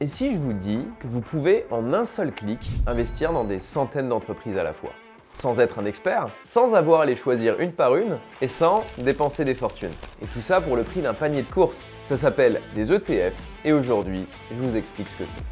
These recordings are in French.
Et si je vous dis que vous pouvez en un seul clic investir dans des centaines d'entreprises à la fois, sans être un expert, sans avoir à les choisir une par une et sans dépenser des fortunes. Et tout ça pour le prix d'un panier de courses. Ça s'appelle des ETF et aujourd'hui, je vous explique ce que c'est.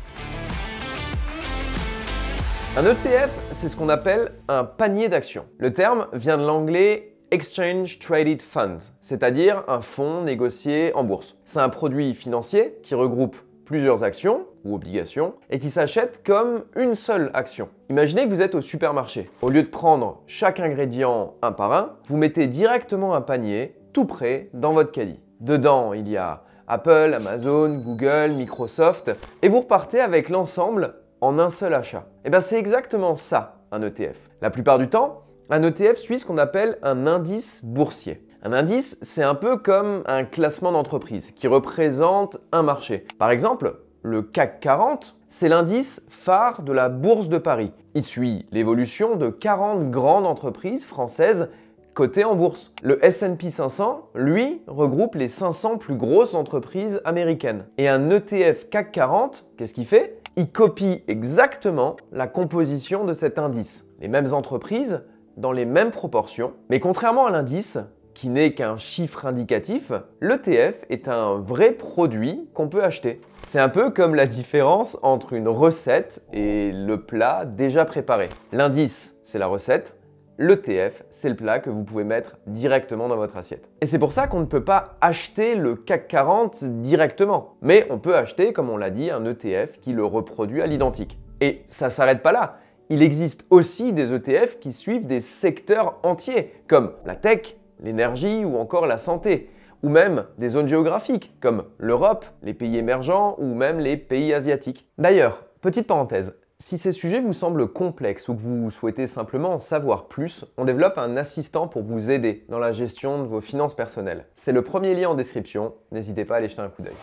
Un ETF, c'est ce qu'on appelle un panier d'actions. Le terme vient de l'anglais Exchange Traded Funds, c'est-à-dire un fonds négocié en bourse. C'est un produit financier qui regroupe plusieurs actions ou obligations et qui s'achète comme une seule action. Imaginez que vous êtes au supermarché. Au lieu de prendre chaque ingrédient un par un, vous mettez directement un panier tout prêt dans votre caddie. Dedans, il y a Apple, Amazon, Google, Microsoft et vous repartez avec l'ensemble en un seul achat. Et bien c'est exactement ça, un ETF. La plupart du temps, un ETF suit ce qu'on appelle un indice boursier. Un indice, c'est un peu comme un classement d'entreprise qui représente un marché. Par exemple, le CAC 40, c'est l'indice phare de la Bourse de Paris. Il suit l'évolution de 40 grandes entreprises françaises cotées en bourse. Le S&P 500, lui, regroupe les 500 plus grosses entreprises américaines. Et un ETF CAC 40, qu'est-ce qu'il fait? Il copie exactement la composition de cet indice. Les mêmes entreprises, dans les mêmes proportions, mais contrairement à l'indice, qui n'est qu'un chiffre indicatif, l'ETF est un vrai produit qu'on peut acheter. C'est un peu comme la différence entre une recette et le plat déjà préparé. L'indice, c'est la recette. L'ETF, c'est le plat que vous pouvez mettre directement dans votre assiette. Et c'est pour ça qu'on ne peut pas acheter le CAC 40 directement. Mais on peut acheter, comme on l'a dit, un ETF qui le reproduit à l'identique. Et ça ne s'arrête pas là. Il existe aussi des ETF qui suivent des secteurs entiers, comme la tech, l'énergie ou encore la santé, ou même des zones géographiques comme l'Europe, les pays émergents ou même les pays asiatiques. D'ailleurs, petite parenthèse, si ces sujets vous semblent complexes ou que vous souhaitez simplement en savoir plus, on développe un assistant pour vous aider dans la gestion de vos finances personnelles. C'est le premier lien en description, n'hésitez pas à aller jeter un coup d'œil.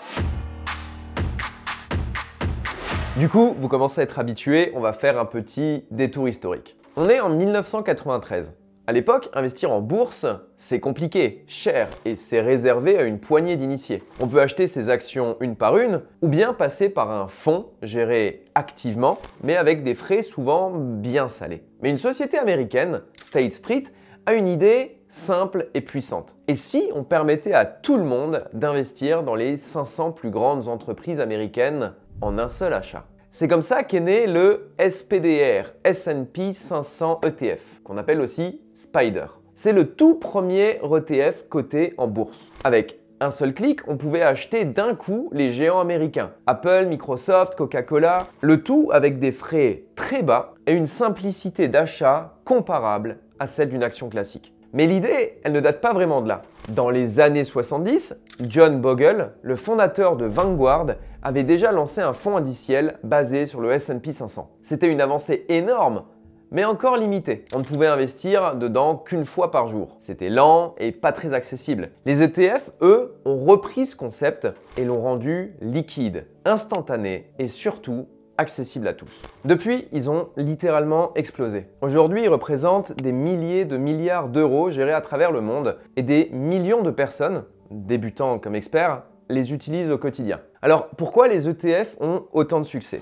Du coup, vous commencez à être habitué, on va faire un petit détour historique. On est en 1993. À l'époque, investir en bourse, c'est compliqué, cher et c'est réservé à une poignée d'initiés. On peut acheter ses actions une par une ou bien passer par un fonds géré activement mais avec des frais souvent bien salés. Mais une société américaine, State Street, a une idée simple et puissante. Et si on permettait à tout le monde d'investir dans les 500 plus grandes entreprises américaines en un seul achat? C'est comme ça qu'est né le SPDR, S&P 500 ETF, qu'on appelle aussi SPDR. C'est le tout premier ETF coté en bourse. Avec un seul clic, on pouvait acheter d'un coup les géants américains, Apple, Microsoft, Coca-Cola, le tout avec des frais très bas et une simplicité d'achat comparable à celle d'une action classique. Mais l'idée, elle ne date pas vraiment de là. Dans les années 70, John Bogle, le fondateur de Vanguard, avait déjà lancé un fonds indiciel basé sur le S&P 500. C'était une avancée énorme, mais encore limitée. On ne pouvait investir dedans qu'une fois par jour. C'était lent et pas très accessible. Les ETF, eux, ont repris ce concept et l'ont rendu liquide, instantané et surtout accessible à tous. Depuis, ils ont littéralement explosé. Aujourd'hui, ils représentent des milliers de milliards d'euros gérés à travers le monde et des millions de personnes, débutants comme experts, les utilisent au quotidien. Alors, pourquoi les ETF ont autant de succès?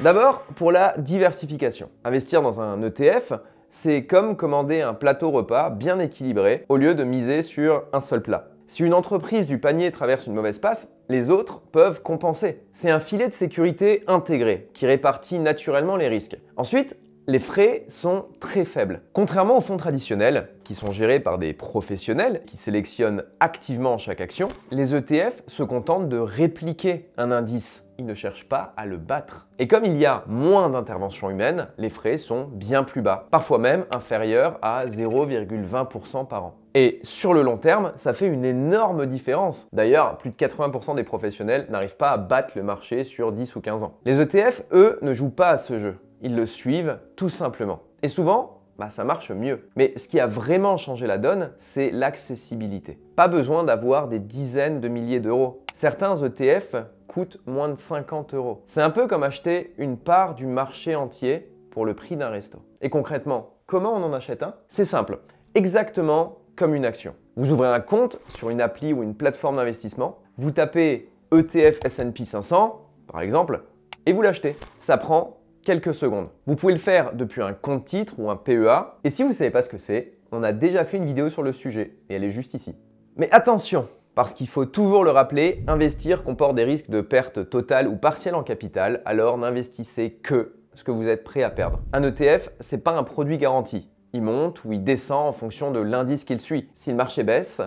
D'abord, pour la diversification. Investir dans un ETF, c'est comme commander un plateau repas bien équilibré au lieu de miser sur un seul plat. Si une entreprise du panier traverse une mauvaise passe, les autres peuvent compenser. C'est un filet de sécurité intégré qui répartit naturellement les risques. Ensuite, les frais sont très faibles. Contrairement aux fonds traditionnels, qui sont gérés par des professionnels qui sélectionnent activement chaque action, les ETF se contentent de répliquer un indice. Ils ne cherchent pas à le battre. Et comme il y a moins d'intervention humaine, les frais sont bien plus bas, parfois même inférieurs à 0,20% par an. Et sur le long terme, ça fait une énorme différence. D'ailleurs, plus de 80% des professionnels n'arrivent pas à battre le marché sur 10 ou 15 ans. Les ETF, eux, ne jouent pas à ce jeu. Ils le suivent tout simplement. Et souvent, ça marche mieux. Mais ce qui a vraiment changé la donne, c'est l'accessibilité. Pas besoin d'avoir des dizaines de milliers d'euros. Certains ETF coûtent moins de 50 euros. C'est un peu comme acheter une part du marché entier pour le prix d'un resto. Et concrètement, comment on en achète un? C'est simple, exactement comme une action. Vous ouvrez un compte sur une appli ou une plateforme d'investissement, Vous tapez ETF S&P 500, par exemple, et vous l'achetez. Ça prend quelques secondes. Vous pouvez le faire depuis un compte titre ou un PEA. Et si vous ne savez pas ce que c'est, on a déjà fait une vidéo sur le sujet et elle est juste ici. Mais attention, parce qu'il faut toujours le rappeler, investir comporte des risques de perte totale ou partielle en capital, alors n'investissez que ce que vous êtes prêt à perdre. Un ETF, c'est pas un produit garanti. Il monte ou il descend en fonction de l'indice qu'il suit. Si le marché baisse,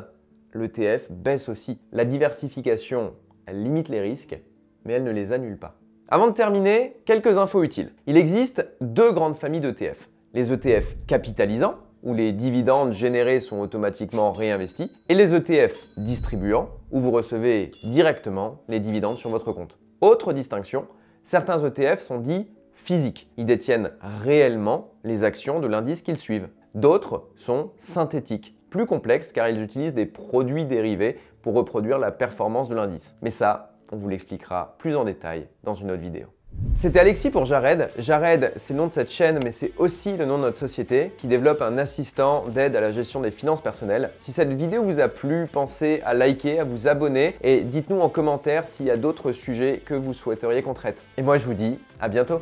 l'ETF baisse aussi. La diversification, elle limite les risques, mais elle ne les annule pas. Avant de terminer, quelques infos utiles. Il existe deux grandes familles d'ETF. Les ETF capitalisants, où les dividendes générés sont automatiquement réinvestis, et les ETF distribuants, où vous recevez directement les dividendes sur votre compte. Autre distinction, certains ETF sont dits physiques. Ils détiennent réellement les actions de l'indice qu'ils suivent. D'autres sont synthétiques, plus complexes car ils utilisent des produits dérivés pour reproduire la performance de l'indice. Mais ça, on vous l'expliquera plus en détail dans une autre vidéo. C'était Alexis pour Jared. Jared, c'est le nom de cette chaîne, mais c'est aussi le nom de notre société qui développe un assistant d'aide à la gestion des finances personnelles. Si cette vidéo vous a plu, pensez à liker, à vous abonner et dites-nous en commentaire s'il y a d'autres sujets que vous souhaiteriez qu'on traite. Et moi, je vous dis à bientôt.